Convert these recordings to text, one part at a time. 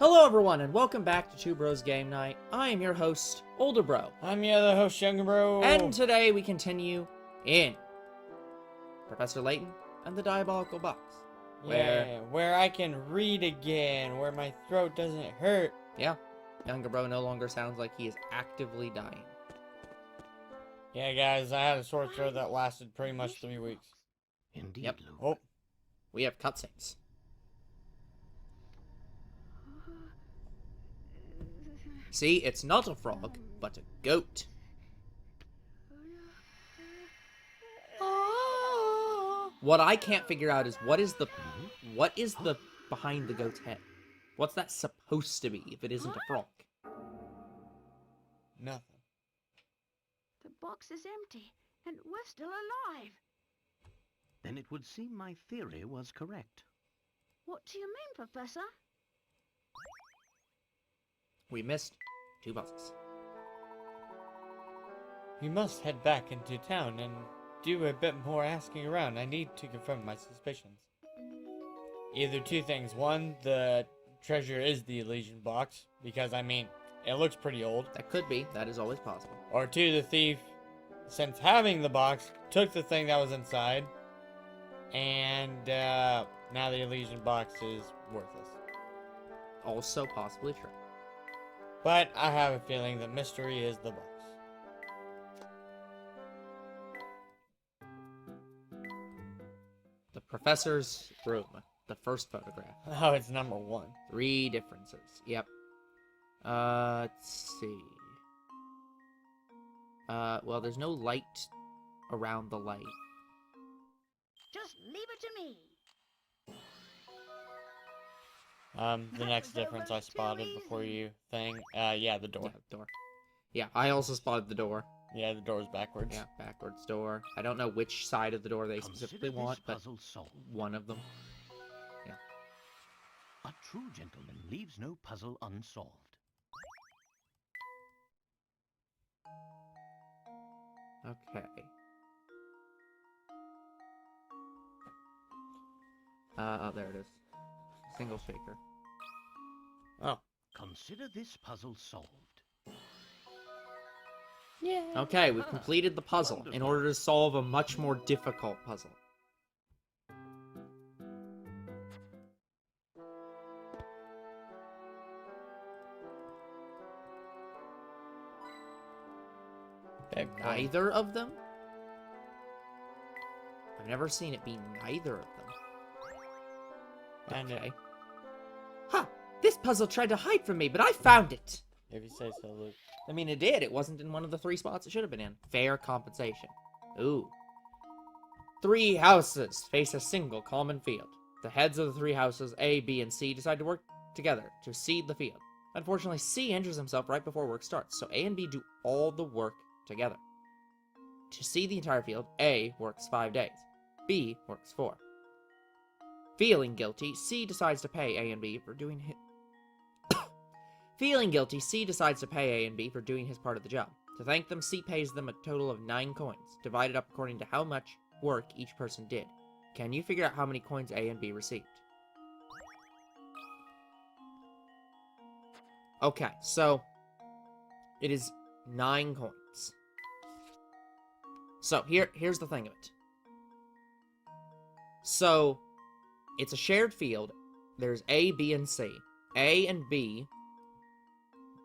Hello everyone, and welcome back to Two Bros Game Night. I am your host, Older Bro. I'm your other host, Younger Bro. And today we continue in Professor Layton and the Diabolical Box. Where I can read again, where my throat doesn't hurt. Yeah, Younger Bro no longer sounds like he is actively dying. Yeah, guys, I had a sore throat that lasted pretty much 3 weeks. Indeed, Yep. Luke. Oh, We have cutscenes. See, it's not a frog, but a goat. What I can't figure out is what is the behind the goat's head? What's that supposed to be if it isn't a frog? nothing. The box is empty, and we're still alive. Then it would seem my theory was correct. What do you mean, Professor? We missed 2 puzzles. We must head back into town and do a bit more asking around. I need to confirm my suspicions. Either 2 things. 1, the treasure is the Elysian box, because, I mean, it looks pretty old. That could be. That is always possible. Or 2, the thief, since having the box, took the thing that was inside, and now the Elysian box is worthless. Also possibly true. But I have a feeling the mystery is the box. The professor's room. The first photograph. Oh, it's number 1. 3 differences. Yep. Let's see. Well, there's no light around the light. Just leave it to me. The next difference I spotted before you thing. Yeah, the door. Yeah, door. Yeah, I also spotted the door. Yeah, the door's backwards. Yeah, backwards door. I don't know which side of the door they Consider specifically this want, but puzzle solved. one of them. A true gentleman leaves no puzzle unsolved. Okay. Oh, there it is. Single shaker. Oh. Consider this puzzle solved. Yeah. Okay, we've completed the puzzle in order to solve a much more difficult puzzle. Neither of them? I've never seen it be neither of them. And Okay. Huh! This puzzle tried to hide from me, but I found it! if you say so, Luke. I mean, it did. It wasn't in one of the 3 spots it should have been in. Fair compensation. Ooh. 3 houses face a single common field. The heads of the 3 houses, A, B, and C, decide to work together to seed the field. Unfortunately, C injures himself right before work starts, so A and B do all the work together. To seed the entire field, A works 5 days. B works 4. Feeling guilty, C decides to pay A and B for doing his... Feeling guilty, C decides to pay A and B for doing his part of the job. To thank them, C pays them a total of 9 coins, divided up according to how much work each person did. Can you figure out how many coins A and B received? Okay, so it is 9 coins. So here's the thing of it. So it's a shared field. There's A, B, and C. A and B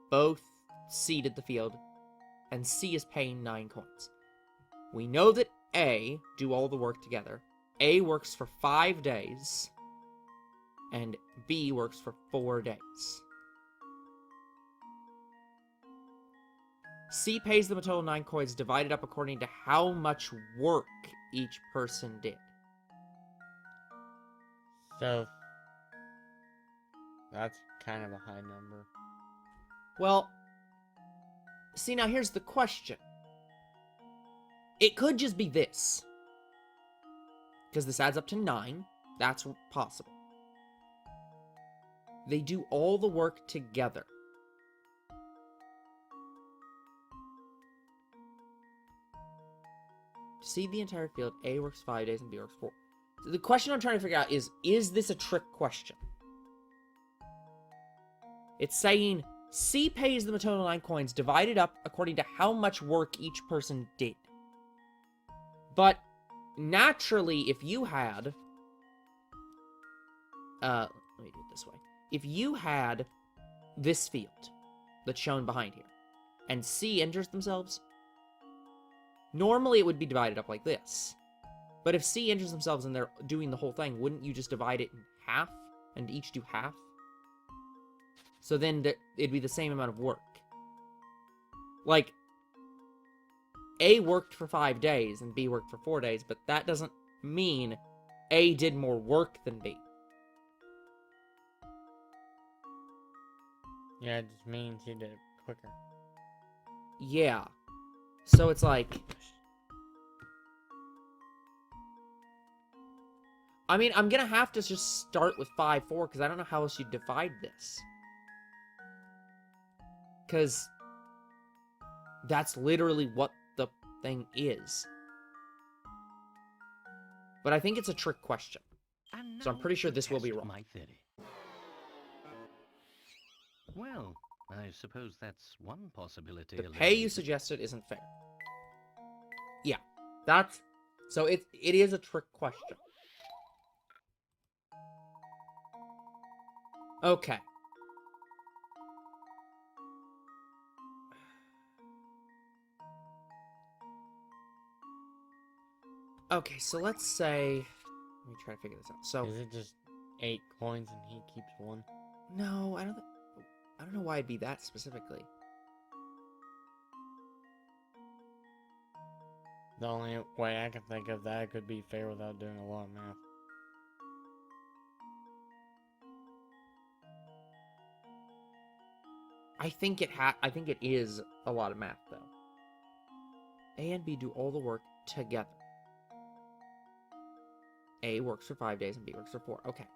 both seeded the field, and C is paying 9 coins. We know that A do all the work together. A works for 5 days, and B works for 4 days. C pays them a total of 9 coins, divided up according to how much work each person did. So, that's kind of a high number. Well, see, now here's the question. It could just be this. Because this adds up to 9. That's possible. They do all the work together. To seed the entire field, A works 5 days and B works 4. So the question I'm trying to figure out is this a trick question? It's saying C pays them a total of 9 coins, divided up according to how much work each person did. But naturally, if you had... let me do it this way. If you had this field that's shown behind here, and C enters themselves, normally it would be divided up like this. But if C enters themselves and they're doing the whole thing, wouldn't you just divide it in half and each do half? So then it'd be the same amount of work. Like, A worked for 5 days and B worked for 4 days, but that doesn't mean A did more work than B. Yeah, it just means he did it quicker. Yeah. So it's like... I mean, I'm gonna have to just start with 5-4, because I don't know how else you divide this. Because that's literally what the thing is. But I think it's a trick question. So I'm pretty sure this will be wrong. My theory. Well, I suppose that's one possibility. The pay you suggested isn't fair. Yeah, that's... So it is a trick question. Okay. Okay, so let's say... Let me try to figure this out. So... Is it just 8 coins and he keeps 1? No, I don't know why it'd be that specifically. The only way I can think of that could be fair without doing a lot of math. I think it is a lot of math, though. A and B do all the work together. A works for 5 days and B works for 4. Okay.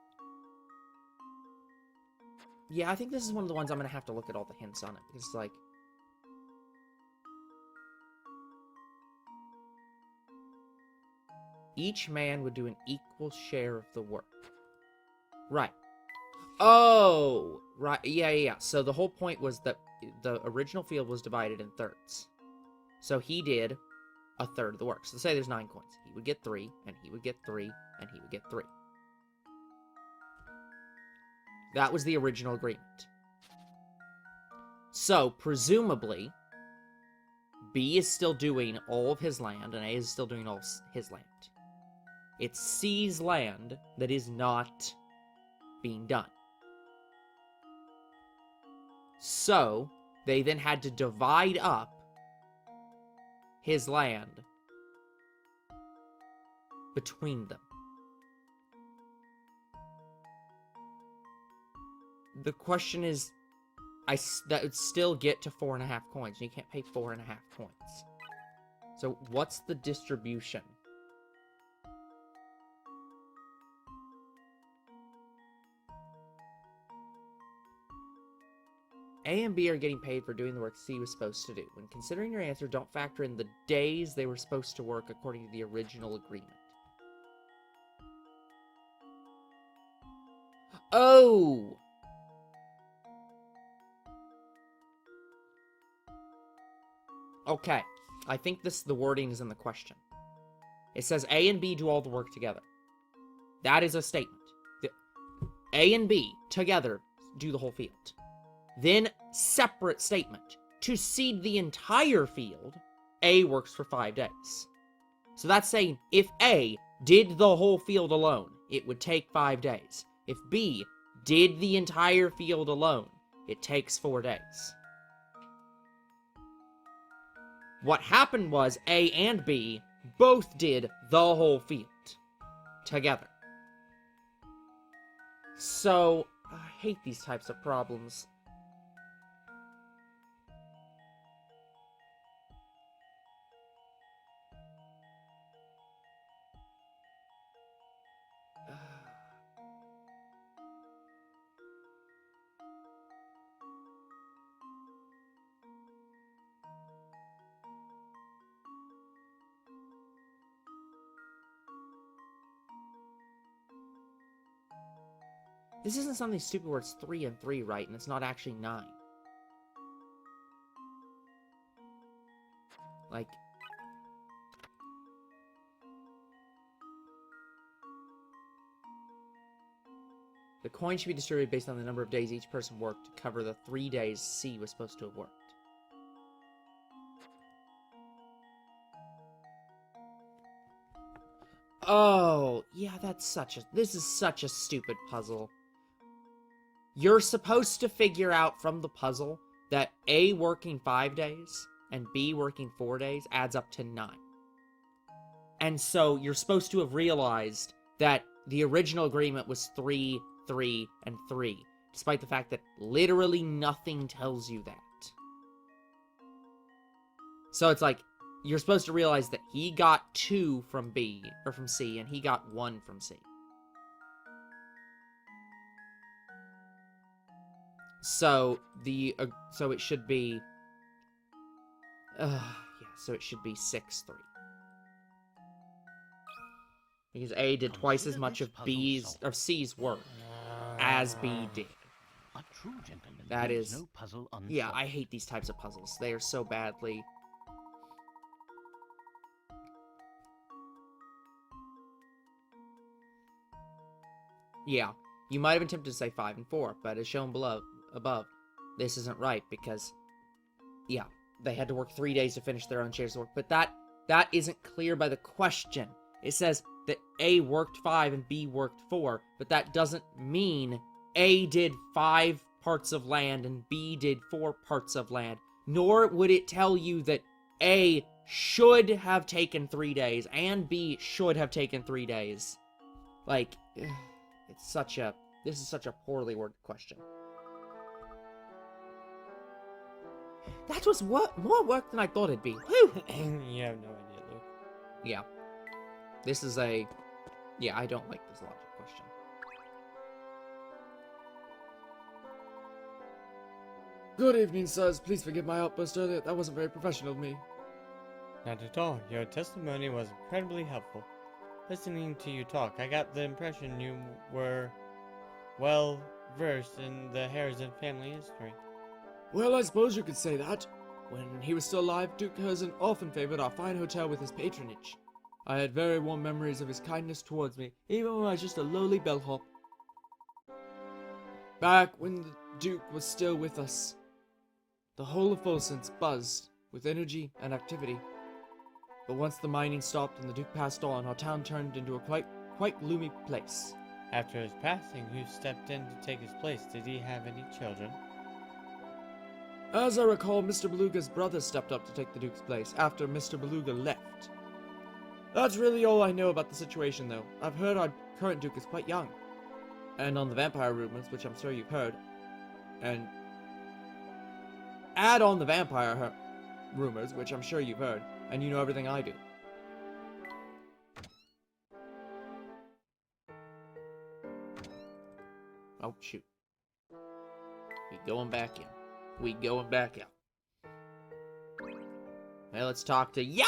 Yeah, I think this is one of the ones I'm going to have to look at all the hints on it. Because it's like... Each man would do an equal share of the work. Right. Oh! Right, yeah. So the whole point was that the original field was divided in thirds. So he did a third of the work. So say there's 9 coins. He would get 3, and he would get 3, and he would get 3. That was the original agreement. So, presumably, B is still doing all of his land, and A is still doing all his land. It's C's land that is not being done. So, they then had to divide up his land between them. The question is, that would still get to 4.5 coins. You can't pay 4.5 coins. So, what's the distribution? A and B are getting paid for doing the work C was supposed to do. When considering your answer, don't factor in the days they were supposed to work according to the original agreement. Oh! Okay. I think the wording is in the question. It says A and B do all the work together. That is a statement. A and B together do the whole field. Then, separate statement. To seed the entire field, A works for 5 days. So that's saying, if A did the whole field alone, it would take 5 days. If B did the entire field alone, it takes 4 days. What happened was, A and B both did the whole field. Together. So, I hate these types of problems. This isn't something stupid where it's 3 and 3, right? And it's not actually 9. Like... The coin should be distributed based on the number of days each person worked to cover the 3 days C was supposed to have worked. Oh, yeah, this is such a stupid puzzle. You're supposed to figure out from the puzzle that A working 5 days and B working 4 days adds up to 9. And so you're supposed to have realized that the original agreement was 3, 3, and 3, despite the fact that literally nothing tells you that. So it's like, you're supposed to realize that he got 2 from B, or from C, and he got 1 from C. So, so it should be... so it should be 6, 3. Because A did twice as much of C's work as B did. A true gentleman That leaves is... no puzzle unsolved. Yeah, I hate these types of puzzles. They are so badly... Yeah, you might have been tempted to say 5 and 4, but as shown above, this isn't right because, yeah, they had to work 3 days to finish their own shares of work. But that isn't clear by the question. It says that A worked 5 and B worked 4, but that doesn't mean A did 5 parts of land and B did 4 parts of land. Nor would it tell you that A should have taken 3 days and B should have taken 3 days. Like... This is such a poorly worded question. That was more work than I thought it'd be. Whew! You have no idea, Luke. Yeah. This is a... Yeah, I don't like this logic question. Good evening, sirs. Please forgive my outburst earlier. That wasn't very professional of me. Not at all. Your testimony was incredibly helpful. Listening to you talk, I got the impression you were well versed in the Harrison family history. Well, I suppose you could say that. When he was still alive, Duke Harrison often favored our fine hotel with his patronage. I had very warm memories of his kindness towards me, even when I was just a lowly bellhop. Back when the Duke was still with us, the whole of Volscence buzzed with energy and activity. But once the mining stopped and the Duke passed on, our town turned into a quite gloomy place. After his passing, who stepped in to take his place? Did he have any children? As I recall, Mr. Beluga's brother stepped up to take the Duke's place after Mr. Beluga left. That's really all I know about the situation, though. I've heard our current Duke is quite young. And on the vampire rumors, which I'm sure you've heard, and add on the vampire rumors, which I'm sure you've heard, and you know everything I do. Oh, shoot. We going back in. We going back out. Well, let's talk to Yo!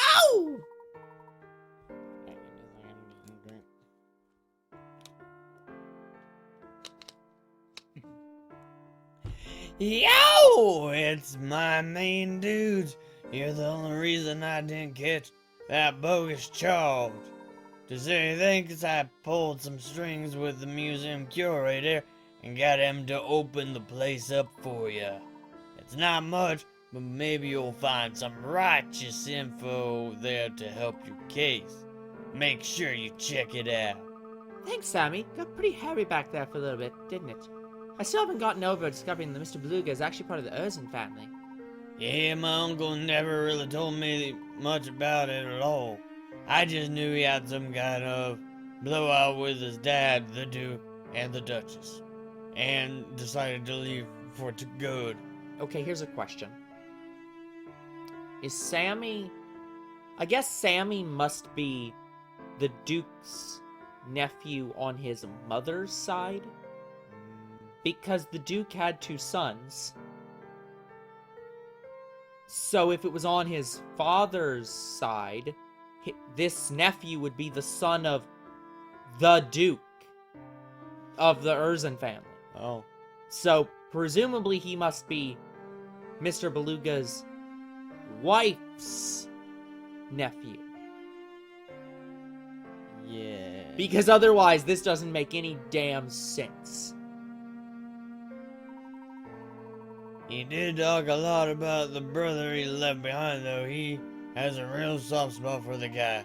Yo! It's my main dudes. You're the only reason I didn't catch that bogus charge. Does anything? 'Cause I pulled some strings with the museum curator and got him to open the place up for you. It's not much, but maybe you'll find some righteous info there to help your case. Make sure you check it out. Thanks, Sammy. Got pretty hairy back there for a little bit, didn't it? I still haven't gotten over discovering that Mr. Beluga is actually part of the Elysian family. Yeah, my uncle never really told me much about it at all. I just knew he had some kind of blowout with his dad, the Duke, and the Duchess, and decided to leave for good. Okay, here's a question. Is Sammy... I guess Sammy must be the Duke's nephew on his mother's side? Because the Duke had 2 sons. So if it was on his father's side, this nephew would be the son of the Duke of the Elysian family. Oh. So, presumably he must be Mr. Beluga's wife's nephew. Yeah. Because otherwise, this doesn't make any damn sense. He did talk a lot about the brother he left behind, though. He has a real soft spot for the guy.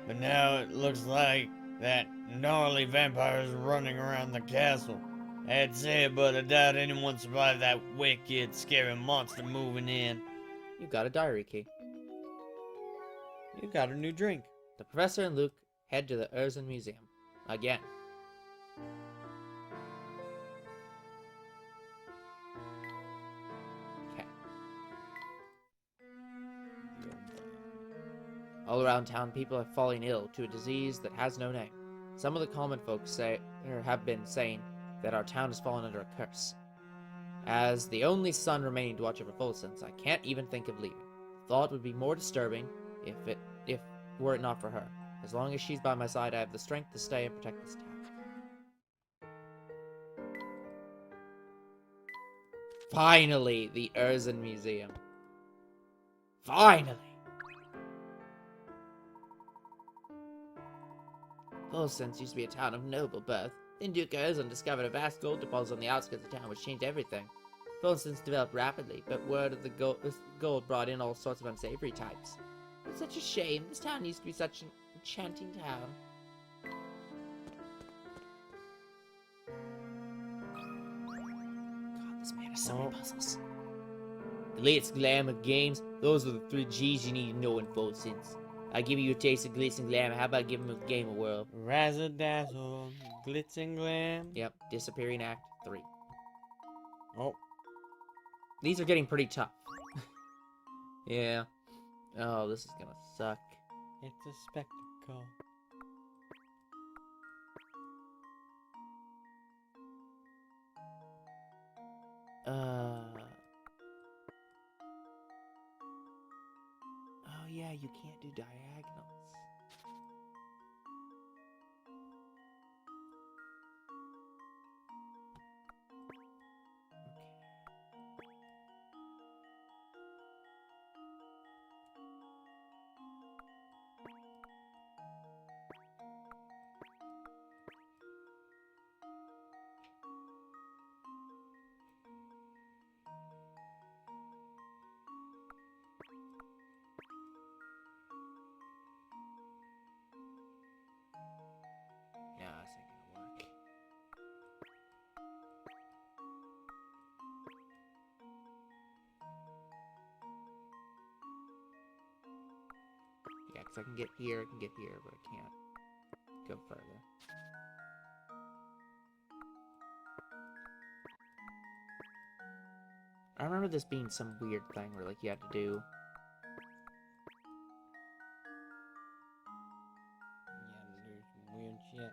But now it looks like that gnarly vampire is running around the castle. I'd say it, but I doubt anyone survived that wicked, scary monster moving in. You got a diary key. You got a new drink. The professor and Luke head to the Elysian Museum. Again. Okay. All around town, people are falling ill to a disease that has no name. Some of the common folks say, or have been saying, that our town has fallen under a curse. As the only son remaining to watch over Fulsons, I can't even think of leaving. Thought would be more disturbing if were it not for her. As long as she's by my side, I have the strength to stay and protect this town. Finally, the Elysian Museum. Finally! Fulsons used to be a town of noble birth. Then Duke Elysian discovered a vast gold deposit on the outskirts of town, which changed everything. Fulsons developed rapidly, but word of the gold brought in all sorts of unsavory types. It's such a shame. This town used to be such an enchanting town. God, this man has so many puzzles. Glitz, glamour, games, those are the 3 G's you need to know in Fulsons. I give you a taste of glitz and glamour. How about giving him a game of world? Razzle dazzle, glitz and glam. Yep, Disappearing Act 3. Oh. These are getting pretty tough. Yeah. Oh, this is gonna suck. It's a spectacle. Oh yeah, you can't do diagonals. No, this ain't gonna work. Yeah, because I can get here, but I can't go further. I remember this being some weird thing where, like, you had to do... Yeah, there's some weird shit.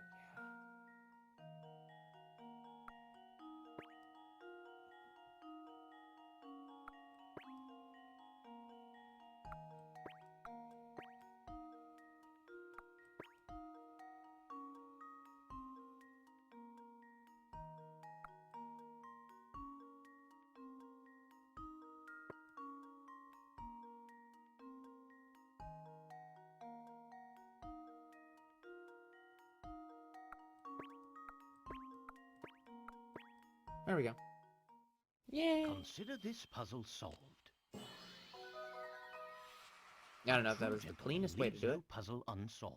There we go. Yay! Consider this puzzle solved. I don't know if that was the Gentlemen, cleanest way to leaves do it. no puzzle unsolved.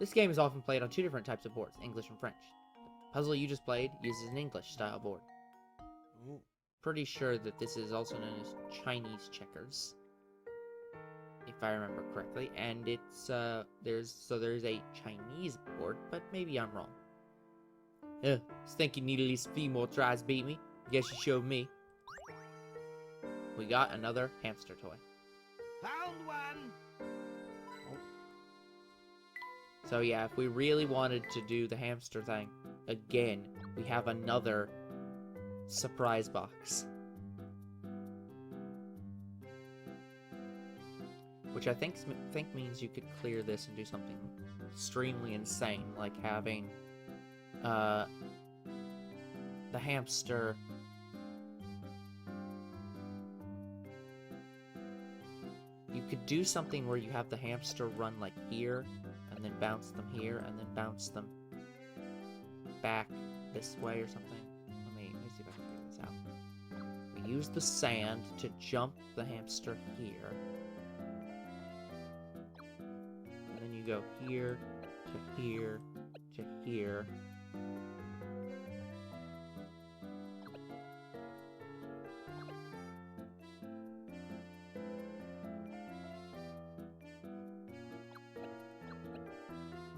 This game is often played on 2 different types of boards, English and French. The puzzle you just played uses an English-style board. Ooh. Pretty sure that this is also known as Chinese checkers, if I remember correctly. And it's there's a Chinese board, but maybe I'm wrong. Think you need at least 3 more tries to beat me? Guess you showed me. We got another hamster toy. Found one! So yeah, if we really wanted to do the hamster thing again, we have another surprise box. Which I think means you could clear this and do something extremely insane, like having the hamster. You could do something where you have the hamster run like here, and then bounce them here, and then bounce them back this way or something. Let me see if I can figure this out. We use the sand to jump the hamster here. And then you go here, to here, to here.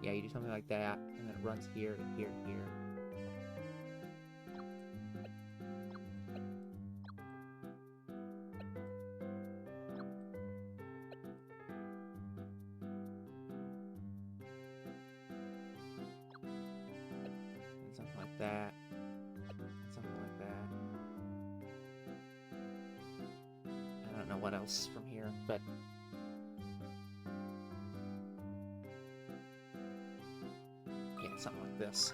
Yeah, you do something like that, and then it runs here to here to here. And something like that. And something like that. I don't know what else from here, but something like this.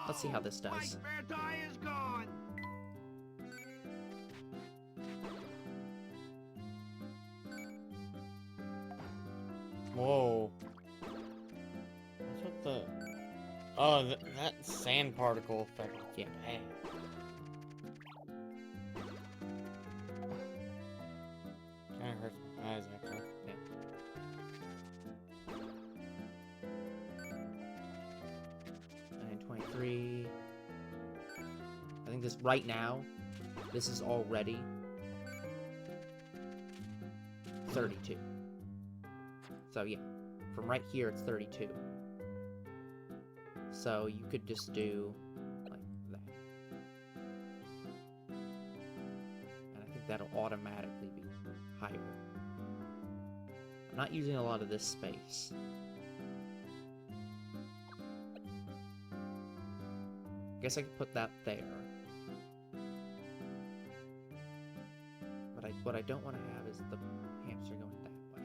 Let's see how this does. My spare tire is gone. Whoa. What's with the... Oh, that sand particle effect. Yeah. Dang. Kinda hurts my eyes, actually. Yeah. And 23. I think this right now, this is already 32. So yeah, from right here it's 32. So you could just do like that. And I think that'll automatically be higher. I'm not using a lot of this space. I guess I could put that there. But what I don't want to have is the hamster going that way.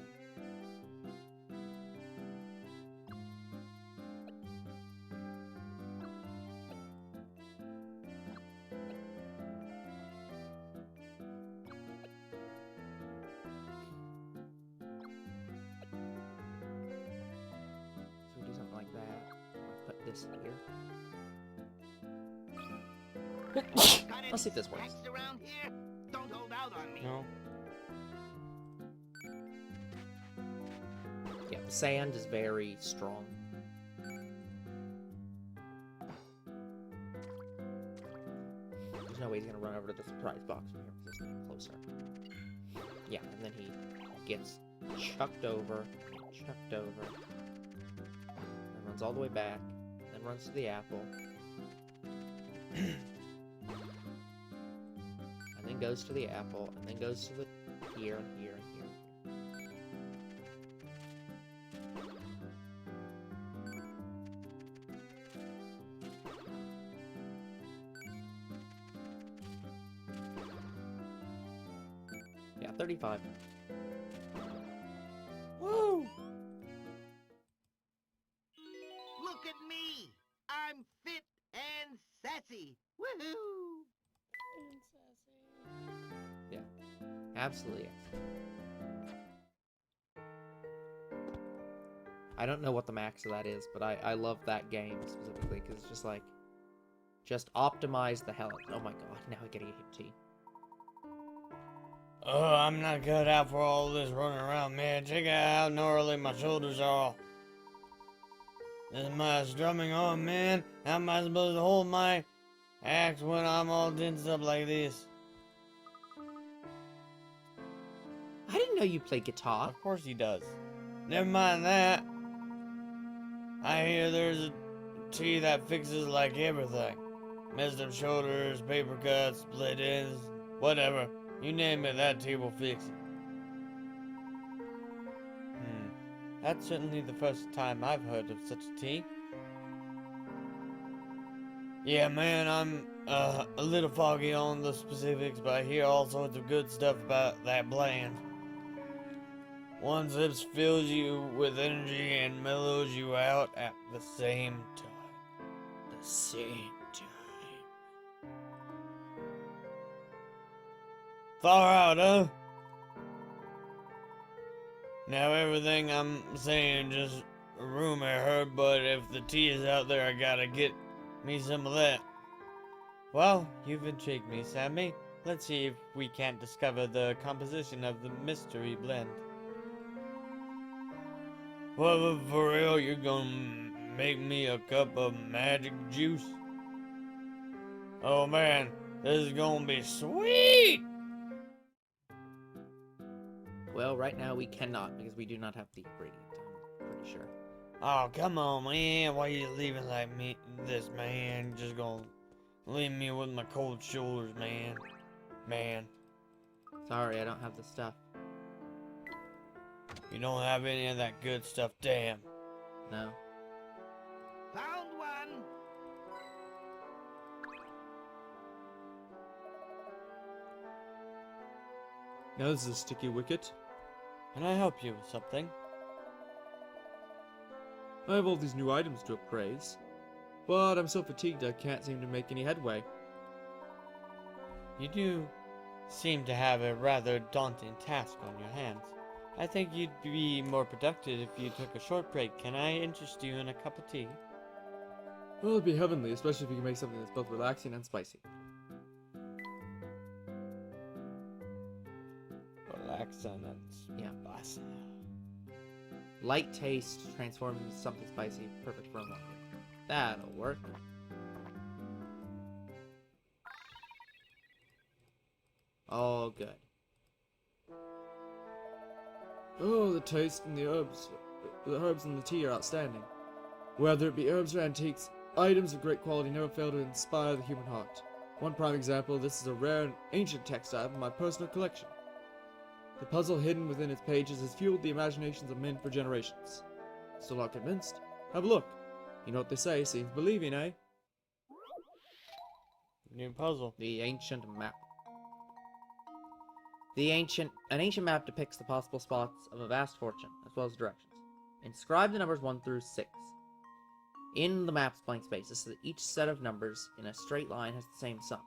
So we do something like that. I'll put this here. Let's see if this works. Around here? Don't hold out on me. No. Yeah, the sand is very strong. There's no way he's gonna run over to the surprise box from here because it's getting closer. Yeah, and then he gets chucked over, then runs all the way back, then runs to the apple. And then goes to the apple, and then goes to the here and here and here. Yeah, 35. Woo! Look at me. I'm fit and sassy. Woohoo! Absolutely. I don't know what the max of that is, but I love that game specifically because it's just like, just optimize the hell. Oh my god, now I gotta get hip T. Oh, I'm not cut out for all this running around, man. Check out how gnarly my shoulders are. This is my strumming on, man. How am I supposed to hold my axe when I'm all tensed up like this? I didn't know you played guitar. Of course he does. Never mind that. I hear there's a tea that fixes like everything. Messed up shoulders, paper cuts, split ends, whatever. You name it, that tea will fix it. That's certainly the first time I've heard of such a tea. Yeah, man, I'm a little foggy on the specifics, but I hear all sorts of good stuff about that blend. One that fills you with energy and mellows you out at the same time. same time. Far out, huh? Now everything I'm saying just a rumor I heard, but if the tea is out there, I gotta get me some of that. Well, you've intrigued me, Sammy. Let's see if we can't discover the composition of the mystery blend. Well, for real, you're gonna make me a cup of magic juice? Oh man, this is gonna be sweet! Well, right now we cannot because we do not have the ingredient, I'm pretty sure. Oh, come on, man. Why you leaving like me? This man just gonna leave me with my cold shoulders, man. Man, Sorry, I don't have the stuff. you don't have any of that good stuff, damn. No. Found one! Now this is a sticky wicket. Can I help you with something? I have all these new items to appraise, but I'm so fatigued I can't seem to make any headway. You do seem to have a rather daunting task on your hands. I think you'd be more productive if you took a short break. Can I interest you in a cup of tea? Well, it'd be heavenly, especially if you can make something that's both relaxing and spicy. Relaxing and Yeah. spicy. Light taste transformed into something spicy, perfect for unlocking. That'll work. Oh, good. Oh, the taste and the herbs in the tea are outstanding. Whether it be herbs or antiques, items of great quality never fail to inspire the human heart. One prime example of this is a rare and ancient textile from my personal collection. The puzzle hidden within its pages has fueled the imaginations of men for generations. Still not convinced? Have a look. You know what they say, seeing is believing, eh? New puzzle. The ancient map. An ancient map depicts the possible spots of a vast fortune, as well as directions. Inscribe the numbers 1 through 6 in the map's blank spaces so that each set of numbers in a straight line has the same sum.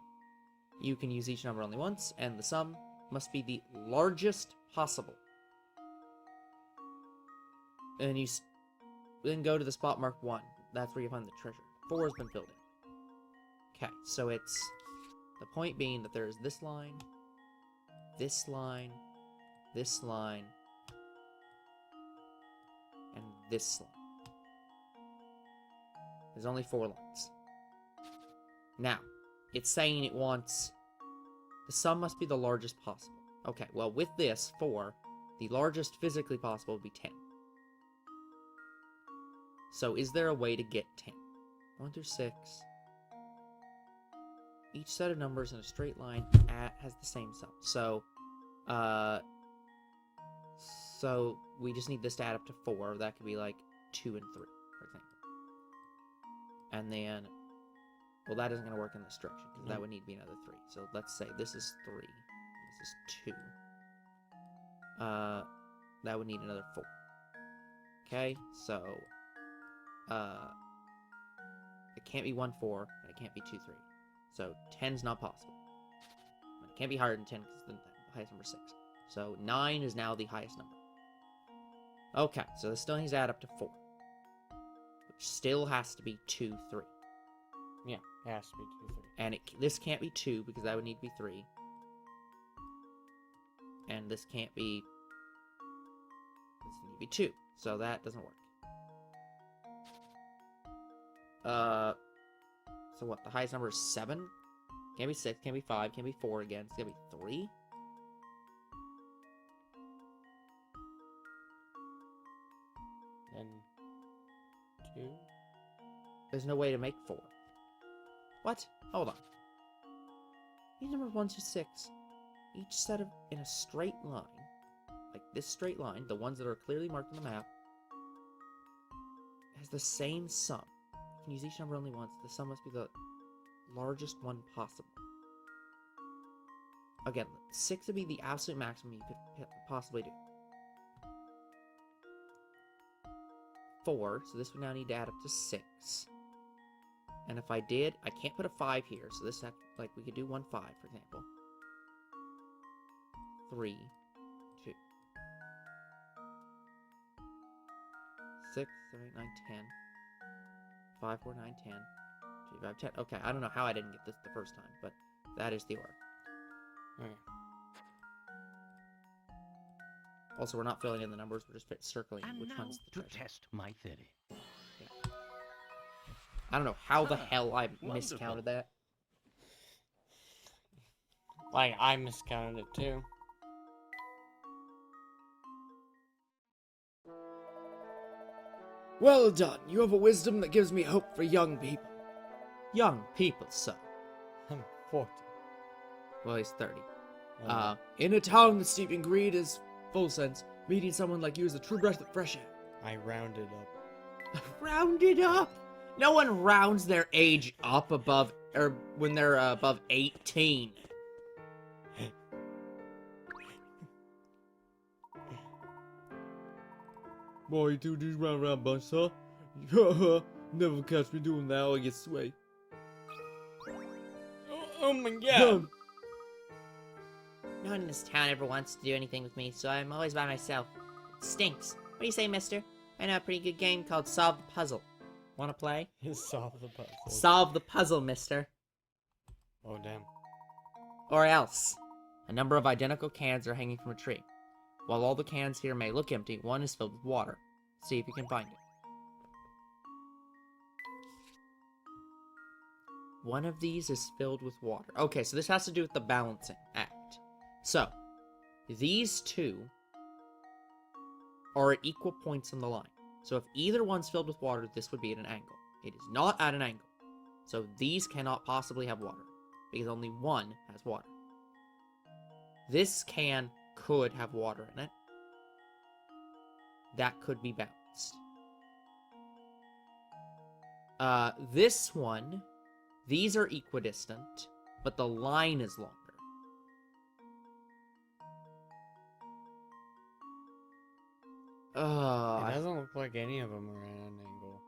You can use each number only once, and the sum must be the largest possible. And you then go to the spot marked 1. That's where you find the treasure. 4 has been filled in. Okay, so it's the point being that there's this line, this line, this line, and this line. There's only 4 lines. Now, it's saying it wants the sum must be the largest possible. Okay, well with this 4, the largest physically possible would be 10. So is there a way to get 10? 1 through 6. Each set of numbers in a straight line has the same sum. So we just need this to add up to 4. That could be like 2 and 3, for example. And then, well, that isn't going to work in this direction because that would need to be another 3. So let's say this is 3. This is 2. That would need another 4. Okay, so it can't be 1, 4, and it can't be 2, 3. So 10's not possible. It can't be higher than 10 because the highest number is 6. So 9 is now the highest number. Okay, so this still needs to add up to 4. Which still has to be 2, 3. Yeah, it has to be 2, 3. And this can't be 2 because that would need to be 3. And this can't be... This would need to be 2. So that doesn't work. So what? The highest number is 7? Can't be 6, can't be 5, can't be 4 again. It's gonna be 3? And 2? There's no way to make 4. What? Hold on. These numbers 1 to 6, each set of in a straight line, like this straight line, the ones that are clearly marked on the map, has the same sum. You can use each number only once. The sum must be the largest one possible. Again, 6 would be the absolute maximum you could possibly do. 4, so this would now need to add up to 6. And if I did, I can't put a 5 here, so this, like, we could do 1, 5, for example. 3, 2. 6, 7, 8, 9, 10. 5, 4, 9, 10. 2, 5, 10. Okay, I don't know how I didn't get this the first time, but that is the order. Okay. Also, we're not filling in the numbers, we're just circling And which now one's the to treasure. test my theory. I don't know how the Ah, hell I wonderful. miscounted that. Like, I miscounted it too. Well done. You have a wisdom that gives me hope for young people. Young people, sir. I'm 40. Well, he's 30. In a town that's steeped in greed is full sense. Meeting someone like you is a true breath of fresh air. I rounded up. Rounded up! No one rounds their age up above, or when they're above 18. Boy, you two dudes round around bunch, huh? Never catch me doing that, I get sway. Oh my god! No one in this town ever wants to do anything with me, so I'm always by myself. It stinks. What do you say, mister? I know a pretty good game called Solve the Puzzle. Wanna play? You solved the puzzle. Solve the puzzle, mister. Oh damn. Or else. A number of identical cans are hanging from a tree. While all the cans here may look empty, one is filled with water. See if you can find it. One of these is filled with water. Okay, so this has to do with the balancing act. So, these two are at equal points on the line. So if either one's filled with water, this would be at an angle. It is not at an angle. So these cannot possibly have water, because only one has water. This can could have water in it. That could be balanced. This one, these are equidistant, but the line is longer. It doesn't look like any of them are at an angle.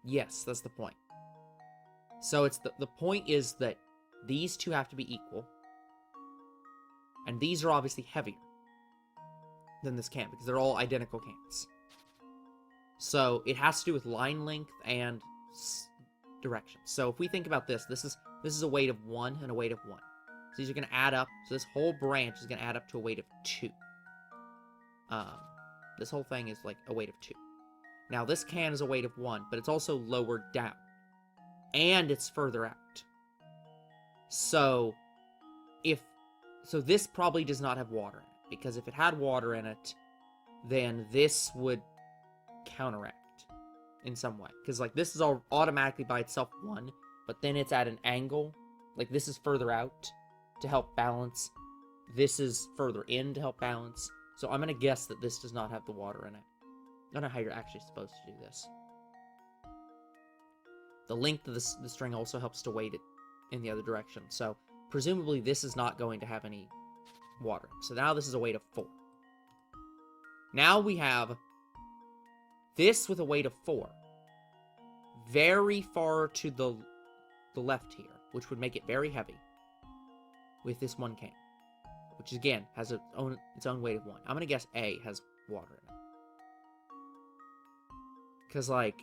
Yes, that's the point. So it's the point is that these two have to be equal. And these are obviously heavier than this can, because they're all identical cans. So it has to do with line length and direction. So if we think about this is a weight of 1 and a weight of 1. So these are going to add up. So this whole branch is going to add up to a weight of 2. This whole thing is like a weight of 2. Now this can is a weight of 1, but it's also lower down. And it's further out. So this probably does not have water in it, because if it had water in it, then this would counteract in some way. Because like this is all automatically by itself 1, but then it's at an angle. Like this is further out to help balance. This is further in to help balance. So I'm going to guess that this does not have the water in it. I don't know how you're actually supposed to do this. The length of the string also helps to weight it in the other direction. So presumably this is not going to have any water. So now this is a weight of 4. Now we have this with a weight of 4. Very far to the left here, which would make it very heavy. With this one can. Which again has its own weight of 1. I'm gonna guess A has water in it. Cause like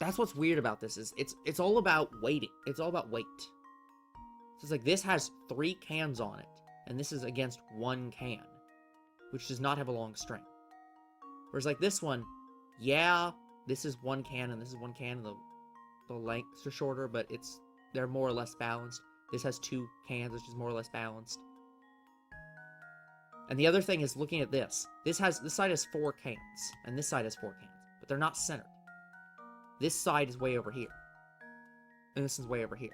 that's what's weird about this is it's all about weighting. It's all about weight. So it's like this has 3 cans on it, and this is against 1 can, which does not have a long string. Whereas like this one, yeah, this is 1 can and this is 1 can, and the lengths are shorter, but they're more or less balanced. This has 2 cans, which is more or less balanced. And the other thing is looking at this. This side has 4 cans, and this side has 4 cans, but they're not centered. This side is way over here, and this is way over here.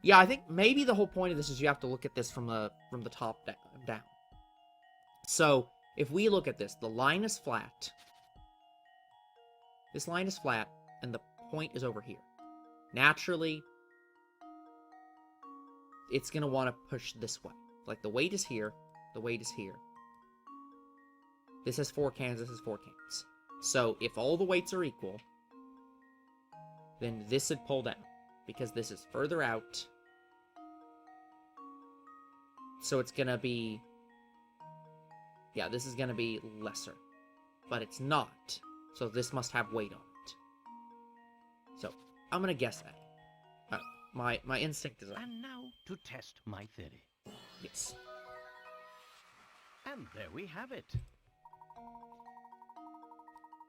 Yeah, I think maybe the whole point of this is you have to look at this from the top down. So if we look at this, the line is flat. This line is flat, and the point is over here. Naturally, it's going to want to push this way. Like, the weight is here, the weight is here. This has 4 cans, this has 4 cans. So if all the weights are equal, then this would pull down, because this is further out. So it's gonna be... Yeah, this is gonna be lesser. But it's not. So this must have weight on it. So, I'm gonna guess that. My instinct is... And now to test my theory. Yes. And there we have it.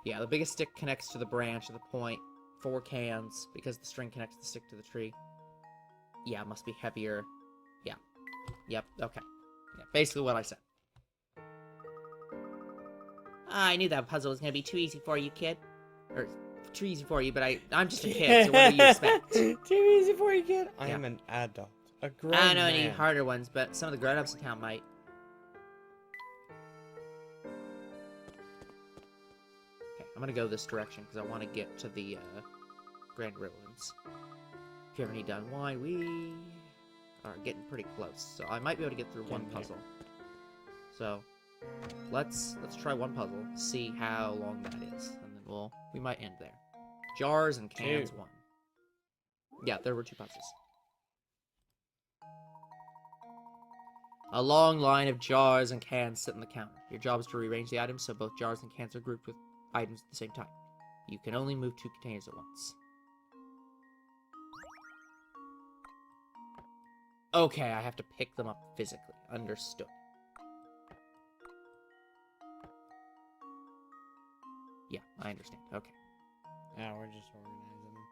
Yeah, the biggest stick connects to the branch of the point. 4 cans, because the string connects the stick to the tree. Yeah, it must be heavier. Yeah. Yep, okay. Yeah, basically what I said. I knew that puzzle was gonna be too easy for you, kid. Or, too easy for you, but I'm just a kid, so what do you expect? Too easy for you, kid? I Yeah. am an adult. A grown I don't know man. any harder ones, but some of the grown-ups in town might. Okay, I'm gonna go this direction, because I want to get to the, Grand Ruins. If you ever need to unwind, we are getting pretty close, so I might be able to get through one Getting there. puzzle. So, let's try one puzzle, see how long that is, and then we might end there. Jars and cans, 1. Yeah, there were 2 puzzles. A long line of jars and cans sit on the counter. Your job is to rearrange the items so both jars and cans are grouped with items at the same time. You can only move 2 containers at once. Okay, I have to pick them up physically. Understood. Yeah, I understand. Okay. Now we're just organizing them.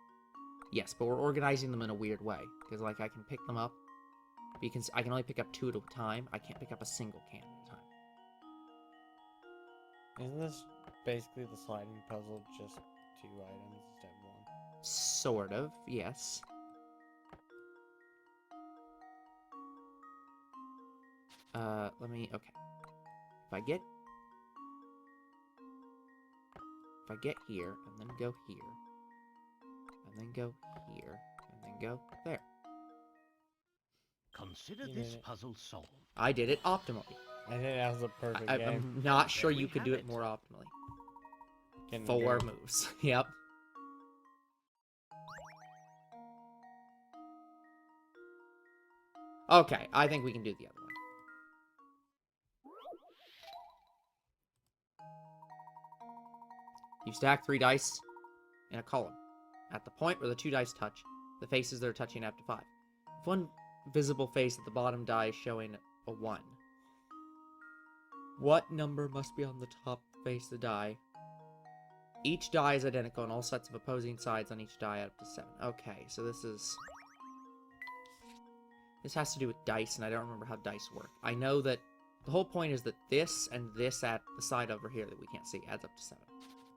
Yes, but we're organizing them in a weird way. Because, like, I can pick them up. Because I can only pick up 2 at a time. I can't pick up a single can at a time. Isn't this basically the sliding puzzle, just 2 items instead of 1? Sort of, yes. Okay. If I get here, and then go here, and then go here, and then go there. Consider You this did it. puzzle solved. I did it optimally. I think that was a perfect game. I'm not sure There we you could do have it it. more optimally. Getting 4 good. moves. Yep. Okay, I think we can do the other one. You stack 3 dice in a column. At the point where the 2 dice touch, the faces that are touching add up to 5. If one visible face at the bottom die is showing a 1, what number must be on the top face of the die? Each die is identical and all sets of opposing sides on each die add up to 7. Okay, so this has to do with dice, and I don't remember how dice work. I know that the whole point is that this and this at the side over here that we can't see adds up to 7.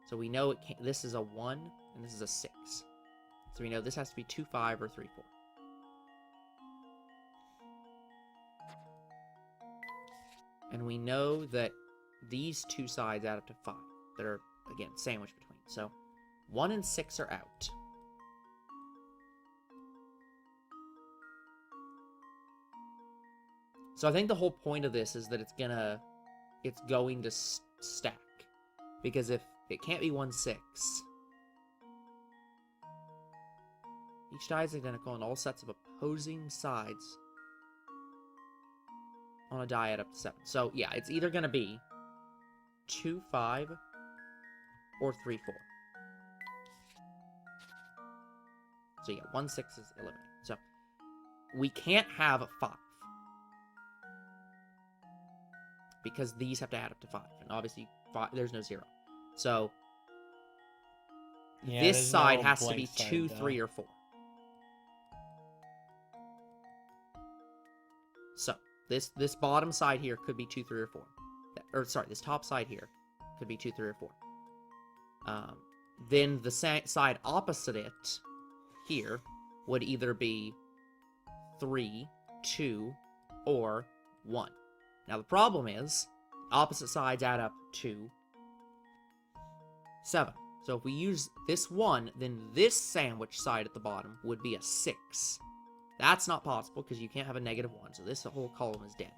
So we know this is a 1, and this is a 6. So we know this has to be 2, 5, or 3, 4. And we know that these 2 sides add up to 5. That are, again, sandwiched between. So 1 and 6 are out. So I think the whole point of this is that it's going to stack. Because if it can't be 1, 6. Each die is identical and all sets of opposing sides on a die add up to 7. So yeah, it's either going to be 2, 5, or 3, 4. So yeah, 1, 6 is eliminated. So we can't have 5. Because these have to add up to 5. And obviously, there's no 0. So Yeah, this there's side no has to blank be side, 2, though. 3, or 4. So this bottom side here could be 2, 3, or 4. Or sorry, this top side here could be 2, 3, or 4. Then the side opposite it here would either be 3, 2, or 1. Now the problem is, opposite sides add up to 7. So if we use this 1, then this sandwich side at the bottom would be a 6. That's not possible because you can't have a negative 1, so this whole column is dead.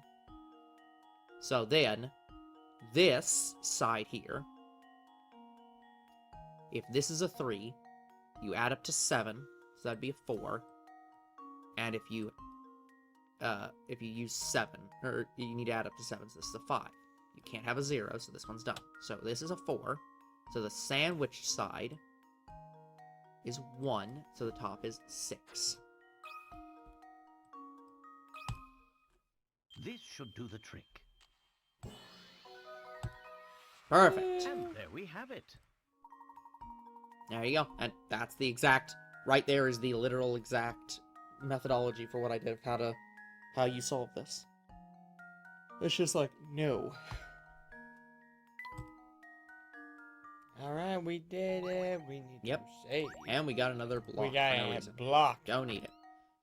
So then, this side here If this is a 3, you add up to 7, so that'd be a 4. And if you use 7, or you need to add up to 7, so this is a 5. You can't have a 0, so this one's done. So this is a 4. So the sandwich side is 1, so the top is 6. This should do the trick. Perfect. And there we have it. There you go. And that's the exact, right there is the literal exact methodology for what I did, how you solve this. It's just like, no. Alright, we did it. We need Yep. to save. And we got another block. We got for no a reason. block. Don't need it.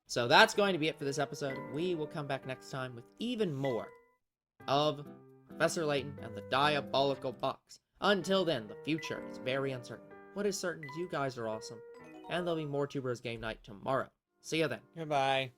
So that's going to be it for this episode. We will come back next time with even more of Professor Layton and the Diabolical Box. Until then, the future is very uncertain. What is certain is you guys are awesome. And there'll be more Tubers Game Night tomorrow. See ya then. Goodbye.